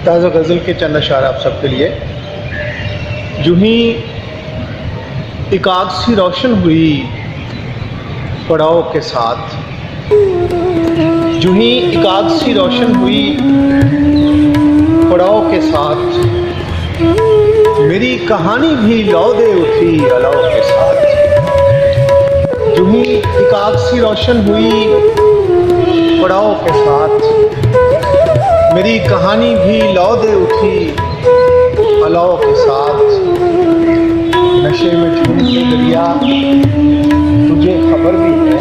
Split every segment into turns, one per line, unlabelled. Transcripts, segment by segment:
ताज़ा गज़ल के चंद अशार आप सबके लिए। यूं ही एक आग सी रोशन हुई पड़ाव के साथ, यूं ही एक आग सी रोशन हुई पड़ाव के साथ, मेरी कहानी भी लौ दे उठी अलाव के साथ। यूं ही एक आग सी रोशन हुई पड़ाव के साथ, मेरी कहानी भी लौ दे उठी अलाव के साथ। नशे में झूमते दरिया तुझे खबर भी है,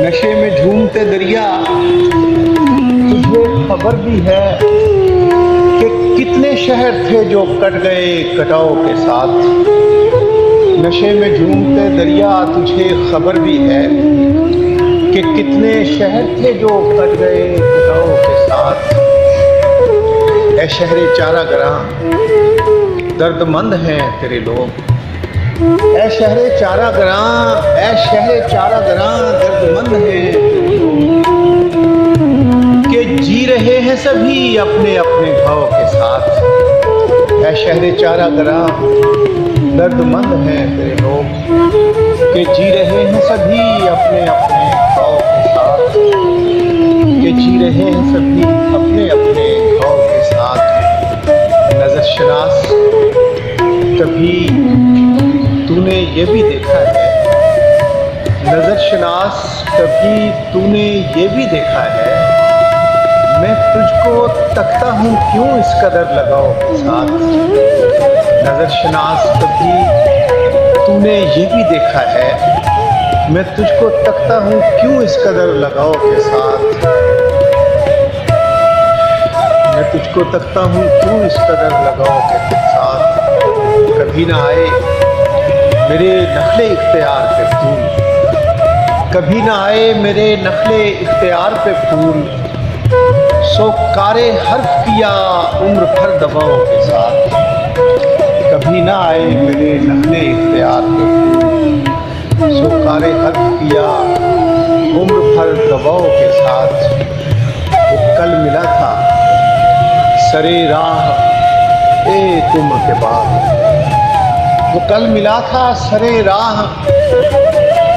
नशे में झूमते दरिया तुझे खबर भी है कि कितने शहर थे जो कट गए कटाव के साथ। नशे में झूमते दरिया तुझे खबर भी है कि कितने शहर थे जो कट गए कटाव के साथ। ऐ शहरे चारा गरां दर्दमंद हैं तेरे लोग, ऐ शहरे चारा गरां, ऐ शहरे चारा गरां दर्दमंद हैं तेरे लोग, कि जी रहे हैं सभी अपने अपने घाव के साथ। ऐ शहरे चारा गरां दर्दमंद हैं तेरे लोग, कि जी रहे हैं सभी अपने अपने घाव के साथ, कि जी रहे हैं सभी अपने अपने घाव के साथ। नजर शनास कभी तूने ये भी देखा है, नजर शनास कभी तूने ये भी देखा है, मैं तुझको तकता हूँ क्यों इस कदर लगाव के साथ। नजर शनास कभी तूने ये भी देखा है, मैं तुझको तकता हूँ क्यों इस कदर लगाव के साथ। मैं तुझको तकता हूँ क्यों इस कदर लगाव के साथ। कभी ना आए मेरे नखले इख्तियार पे फूल, कभी ना आए मेरे नखले इख्तियार पे फूल, सो कारे हर्फ किया उम्र भर दबाव के साथ। कभी ना आए मेरे नखले इख्तियार पे फूल, सो कारे हर्फ किया उम्र भर दबाव के साथ। वो कल मिला था सरे राह एक उम्र के बाद, वो कल मिला था सरे राह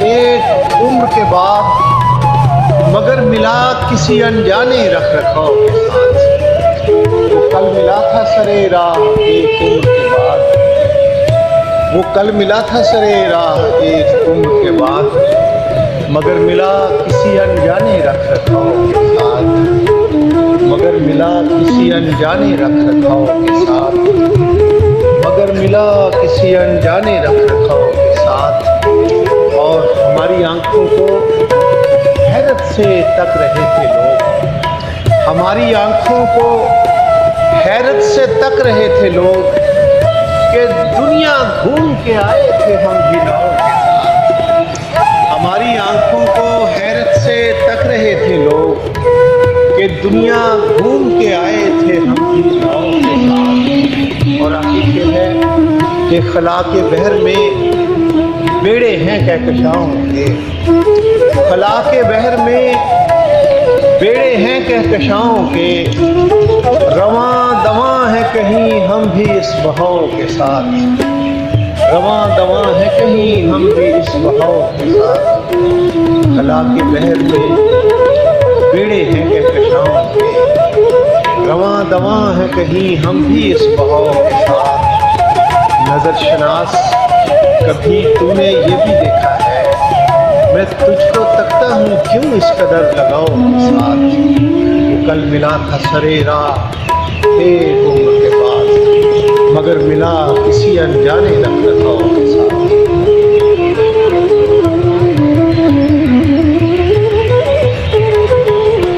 एक उम्र के बाद, मगर मिला किसी अनजाने रख रखाव के साथ। वो कल मिला था सरे राह एक उम्र के बाद, वो कल मिला था सरे राह एक उम्र के बाद, मगर मिला किसी अनजाने रख रखाव के साथ, मगर मिला किसी अनजाने रख रखाव के साथ, मगर मिला किसी अनजाने रख रखाव के साथ। और हमारी आंखों को हैरत से तक रहे थे लोग, हमारी आंखों को हैरत से तक रहे थे लोग, कि दुनिया घूम के आए थे हम भी नाव के साथ। हमारी आंखों को हैरत से तक रहे थे लोग, कि दुनिया घूम के आए थे हम भी नाव के साथ। और आखिर है कि खला के बहर में बेड़े हैं कहकशाओं के, खला के बहर में बेड़े हैं कहकशाओं के, रवां दवां है कहीं हम भी इस बहाव के साथ, रवां दवां है कहीं हम भी इस बहाव के साथ। खला के बहर में बेड़े हैं कहकशाओं के, रवां दवां है कहीं हम भी इस बहाव के साथ। नजर शनास कभी तूने ये भी देखा है, मैं तुझको तकता हूँ क्यों इस कदर लगाव के साथ। वो कल मिला था सरे राह एक उम्र के बाद, मगर मिला किसी अनजाने रख रखाव के साथ।